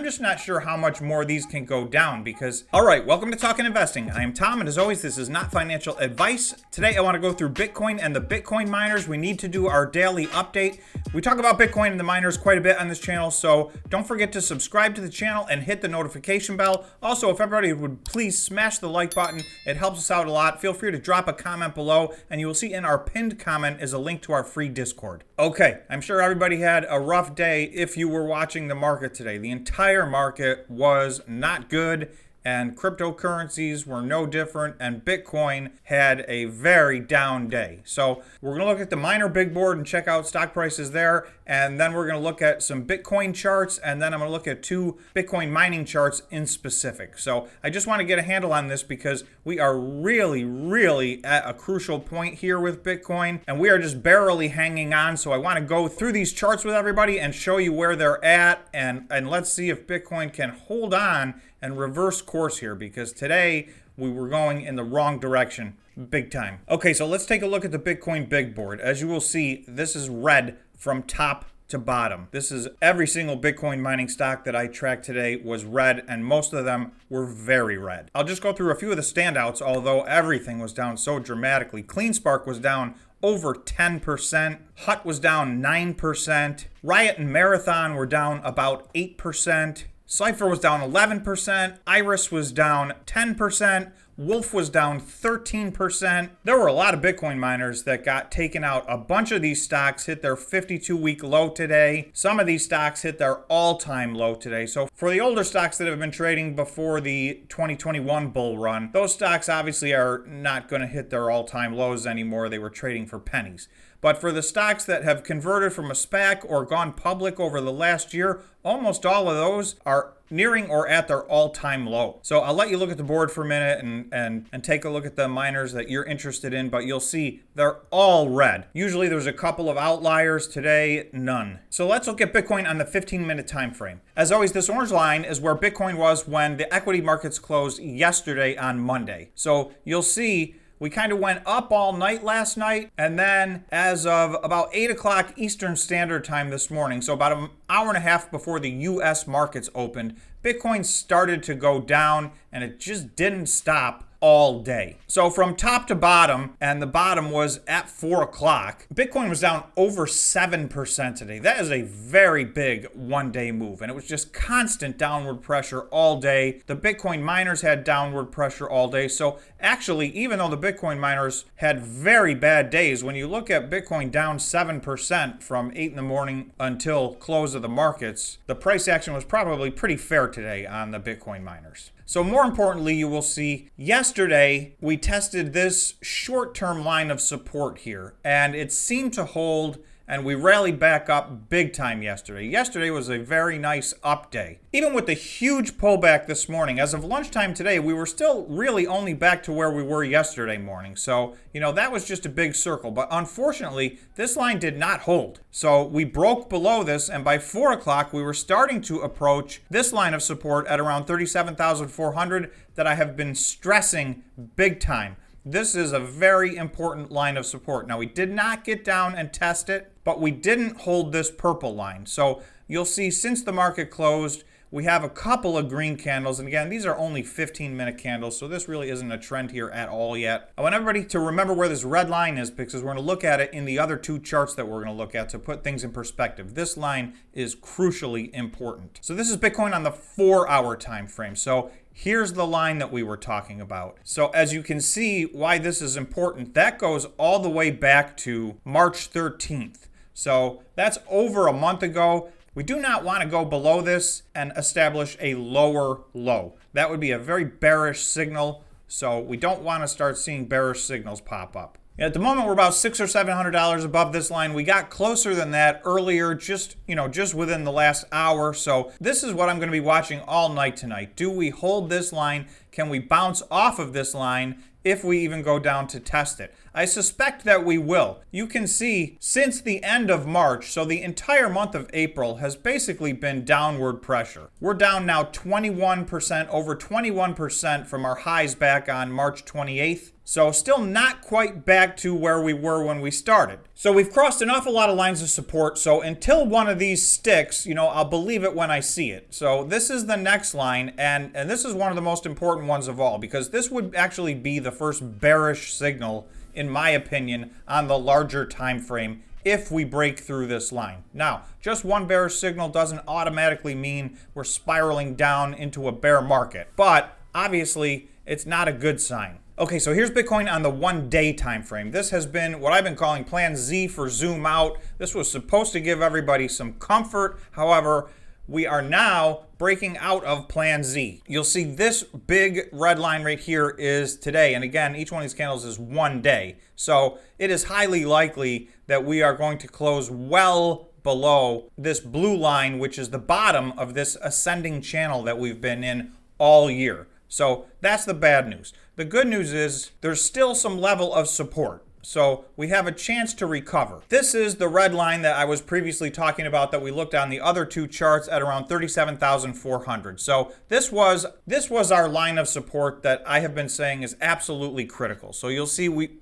just not sure how much more these can go down because, all right, welcome to Talking Investing. I am Tom, and as always, this is not financial advice. Today, I want to go through Bitcoin and the Bitcoin miners. We need to do our daily update. We talk about Bitcoin and the miners quite a bit on this channel, so don't forget to subscribe to the channel and hit the notification bell. Also, if everybody would please smash the like button, it helps us out a lot. Feel free to drop a comment below, and you will see in our pinned comment is a link to our free Discord. Okay, I'm sure everybody had a rough day if you were watching the market today. The entire market was not good, and cryptocurrencies were no different, and Bitcoin had a very down day. So we're going to look at the miner big board and check out stock prices there, and then we're going to look at some Bitcoin charts, and then I'm going to look at two Bitcoin mining charts in specific. So I just want to get a handle on this because we are really at a crucial point here with Bitcoin, and we are just barely hanging on. So I want to go through these charts with everybody and show you where they're at, and let's see if Bitcoin can hold on and reverse course here, because today we were going in the wrong direction big time. Okay, so let's take a look at the Bitcoin big board. As you will see, this is red from top to bottom. This is every single Bitcoin mining stock that I tracked today was red, and most of them were very red. I'll just go through a few of the standouts, although everything was down so dramatically. CleanSpark was down over 10%. HUT was down 9%. RIOT and Marathon were down about 8%. Cypher was down 11%, Iris was down 10%, Wolf was down 13%. There were a lot of Bitcoin miners that got taken out. A bunch of these stocks hit their 52-week low today. Some of these stocks hit their all-time low today. So for the older stocks that have been trading before the 2021 bull run, those stocks obviously are not going to hit their all-time lows anymore. They were trading for pennies. But for the stocks that have converted from a SPAC or gone public over the last year, almost all of those are nearing or at their all-time low. So I'll let you look at the board for a minute and take a look at the miners that you're interested in, but you'll see they're all red. Usually there's a couple of outliers. Today, none. So let's look at Bitcoin on the 15-minute time frame. As always, this orange line is where Bitcoin was when the equity markets closed yesterday on Monday. So you'll see we kind of went up all night last night, and then as of about 8 o'clock Eastern Standard Time this morning, so about an hour and a half before the U.S. markets opened, Bitcoin started to go down, and it just didn't stop all day. So from top to bottom, and the bottom was at 4 o'clock, Bitcoin was down over 7% today. That is a very big one-day move, and it was just constant downward pressure all day. The Bitcoin miners had downward pressure all day. So actually, even though the Bitcoin miners had very bad days, when you look at Bitcoin down 7% from 8 in the morning until close of the markets, the price action was probably pretty fair today on the Bitcoin miners. So more importantly, you will see yesterday we tested this short-term line of support here, and it seemed to hold, and we rallied back up big time yesterday. Yesterday was a very nice up day. Even with the huge pullback this morning, as of lunchtime today, we were still really only back to where we were yesterday morning. So, that was just a big circle. But unfortunately, this line did not hold. So we broke below this, and by 4 o'clock, we were starting to approach this line of support at around 37,400 that I have been stressing big time. This is a very important line of support. Now, we did not get down and test it, but we didn't hold this purple line. So you'll see since the market closed, we have a couple of green candles. And again, these are only 15-minute candles, so this really isn't a trend here at all yet. I want everybody to remember where this red line is, because we're going to look at it in the other two charts that we're going to look at to put things in perspective. This line is crucially important. So this is Bitcoin on the 4-hour time frame. So here's the line that we were talking about. So as you can see why this is important, that goes all the way back to March 13th. So that's over a month ago. We do not want to go below this and establish a lower low. That would be a very bearish signal. So we don't want to start seeing bearish signals pop up. At the moment, we're about $600 or $700 above this line. We got closer than that earlier, just within the last hour. So this is what I'm going to be watching all night tonight. Do we hold this line? Can we bounce off of this line if we even go down to test it? I suspect that we will. You can see since the end of March, so the entire month of April has basically been downward pressure. We're down now 21%, over 21% from our highs back on March 28th. So still not quite back to where we were when we started. So we've crossed an awful lot of lines of support. So until one of these sticks, I'll believe it when I see it. So this is the next line, and this is one of the most important ones of all, because this would actually be the first bearish signal, in my opinion, on the larger time frame if we break through this line. Now, just one bearish signal doesn't automatically mean we're spiraling down into a bear market, but obviously it's not a good sign. Okay, so here's Bitcoin on the 1-day time frame. This has been what I've been calling Plan Z for zoom out. This was supposed to give everybody some comfort. However, we are now breaking out of Plan Z. You'll see this big red line right here is today. And again, each one of these candles is 1 day. So it is highly likely that we are going to close well below this blue line, which is the bottom of this ascending channel that we've been in all year. So that's the bad news. The good news is there's still some level of support. So we have a chance to recover. This is the red line that I was previously talking about that we looked on the other two charts at around 37,400. So this was our line of support that I have been saying is absolutely critical. So you'll see we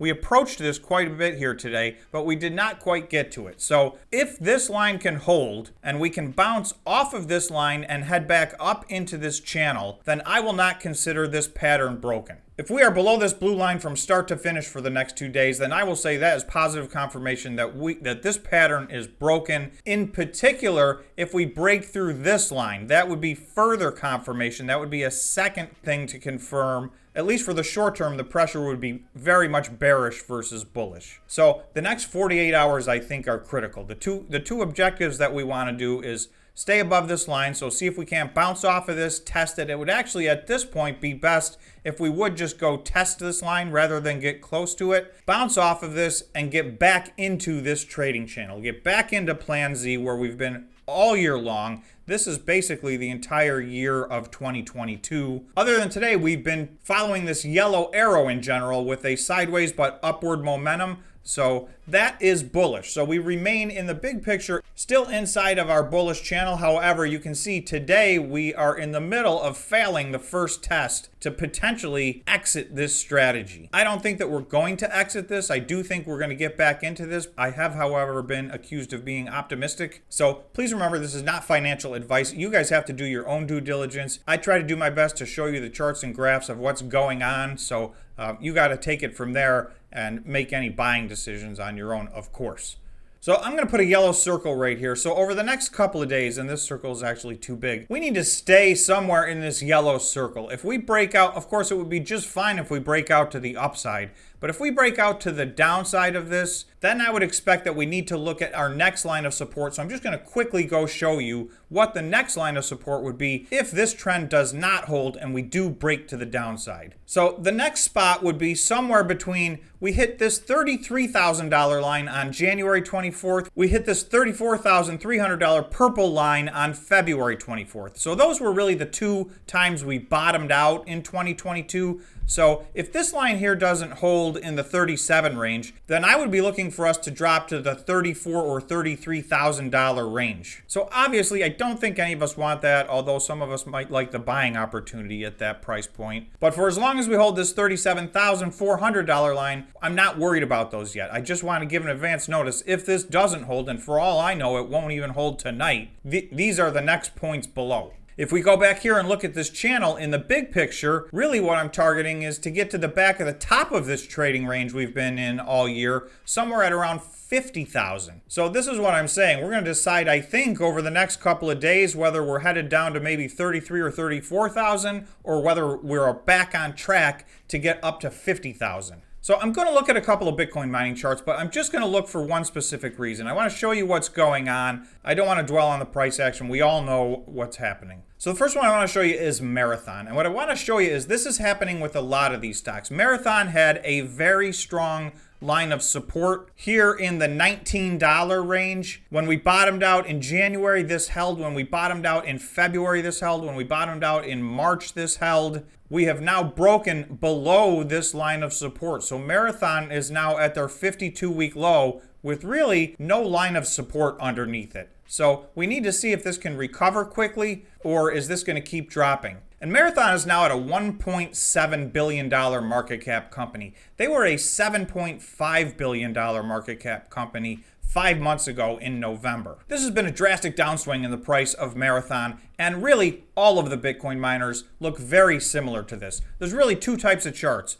approached this quite a bit here today, but we did not quite get to it. So if this line can hold and we can bounce off of this line and head back up into this channel, then I will not consider this pattern broken. If we are below this blue line from start to finish for the next 2 days, then I will say that is positive confirmation that this pattern is broken. In particular, if we break through this line, that would be further confirmation. That would be a second thing to confirm. At least for the short term, the pressure would be very much bearish versus bullish. So the next 48 hours, I think, are critical. The two objectives that we want to do is stay above this line. So see if we can't bounce off of this, test it. It would actually, at this point, be best if we would just go test this line rather than get close to it, bounce off of this, and get back into this trading channel. Get back into Plan Z where we've been all year long. This is basically the entire year of 2022. Other than today, we've been following this yellow arrow in general with a sideways but upward momentum. So that is bullish. So we remain in the big picture still inside of our bullish channel. However, you can see today we are in the middle of failing the first test to potentially exit this strategy. I don't think that we're going to exit this. I do think we're going to get back into this. I have, however, been accused of being optimistic. So please remember, this is not financial advice. You guys have to do your own due diligence. I try to do my best to show you the charts and graphs of what's going on. So you got to take it from there and make any buying decisions on your own, of course. So I'm going to put a yellow circle right here. So over the next couple of days, and this circle is actually too big, we need to stay somewhere in this yellow circle. If we break out, of course, it would be just fine if we break out to the upside. But if we break out to the downside of this, then I would expect that we need to look at our next line of support. So I'm just going to quickly go show you what the next line of support would be if this trend does not hold and we do break to the downside. So the next spot would be somewhere between, we hit this $33,000 line on January 24th. We hit this $34,300 purple line on February 24th. So those were really the two times we bottomed out in 2022. So if this line here doesn't hold in the 37 range, then I would be looking for us to drop to the $34,000 or $33,000 range. So obviously, I don't think any of us want that, although some of us might like the buying opportunity at that price point. But for as long as we hold this $37,400 line, I'm not worried about those yet. I just want to give an advance notice. If this doesn't hold, and for all I know, it won't even hold tonight, these are the next points below. If we go back here and look at this channel in the big picture, really what I'm targeting is to get to the back of the top of this trading range we've been in all year, somewhere at around 50,000. So this is what I'm saying. We're going to decide, I think, over the next couple of days whether we're headed down to maybe 33 or 34,000 or whether we're back on track to get up to 50,000. So I'm going to look at a couple of Bitcoin mining charts, but I'm just going to look for one specific reason. I want to show you what's going on. I don't want to dwell on the price action. We all know what's happening. So the first one I want to show you is Marathon. And what I want to show you is this is happening with a lot of these stocks. Marathon had a very strong line of support here in the $19 range. When we bottomed out in January, this held. When we bottomed out in February, this held. When we bottomed out in March, this held. We have now broken below this line of support. So Marathon is now at their 52-week low with really no line of support underneath it. So we need to see if this can recover quickly, or is this going to keep dropping? And Marathon is now at a $1.7 billion market cap company. They were a $7.5 billion market cap company 5 months ago in November. This has been a drastic downswing in the price of Marathon, and really all of the Bitcoin miners look very similar to this. There's really two types of charts.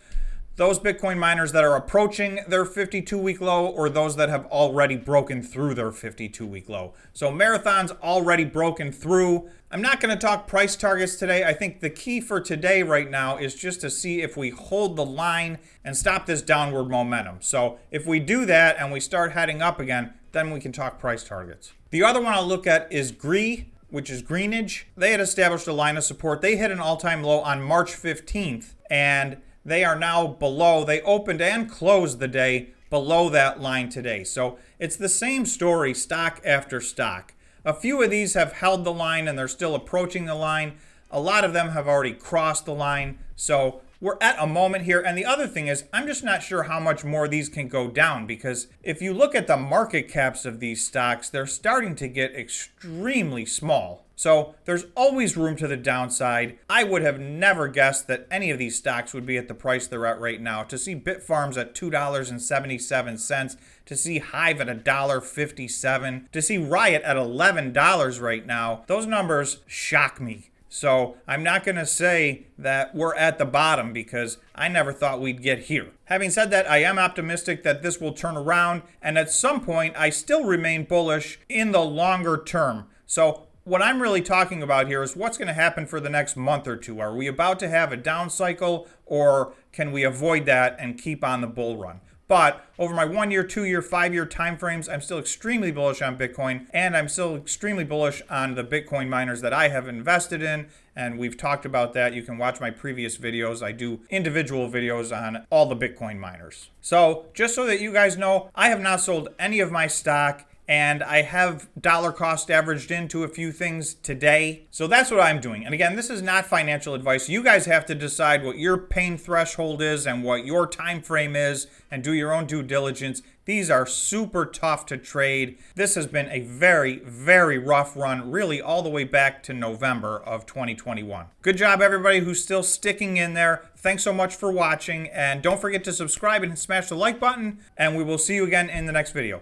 Those Bitcoin miners that are approaching their 52-week low, or those that have already broken through their 52-week low. So Marathon's already broken through. I'm not going to talk price targets today. I think the key for today right now is just to see if we hold the line and stop this downward momentum. So if we do that and we start heading up again, then we can talk price targets. The other one I'll look at is GREE, which is greenage. They had established a line of support. They hit an all-time low on March 15th, and they are now below. They opened and closed the day below that line today. So it's the same story stock after stock. A few of these have held the line and they're still approaching the line. A lot of them have already crossed the line. So we're at a moment here. And the other thing is, I'm just not sure how much more these can go down, because if you look at the market caps of these stocks, they're starting to get extremely small. So there's always room to the downside. I would have never guessed that any of these stocks would be at the price they're at right now. To see Bitfarms at $2.77, to see Hive at $1.57, to see Riot at $11 right now, those numbers shock me. So I'm not going to say that we're at the bottom, because I never thought we'd get here. Having said that, I am optimistic that this will turn around, and at some point I still remain bullish in the longer term. So what I'm really talking about here is what's going to happen for the next month or two. Are we about to have a down cycle, or can we avoid that and keep on the bull run? But over my 1 year, 2 year, 5 year time frames, I'm still extremely bullish on Bitcoin, and I'm still extremely bullish on the Bitcoin miners that I have invested in. And we've talked about that. You can watch my previous videos. I do individual videos on all the Bitcoin miners. So just so that you guys know, I have not sold any of my stock, and I have dollar cost averaged into a few things today. So that's what I'm doing. And again, this is not financial advice. You guys have to decide what your pain threshold is and what your time frame is, and do your own due diligence. These are super tough to trade. This has been a very, very rough run, really all the way back to November of 2021. Good job, everybody who's still sticking in there. Thanks so much for watching, and don't forget to subscribe and smash the like button, and we will see you again in the next video.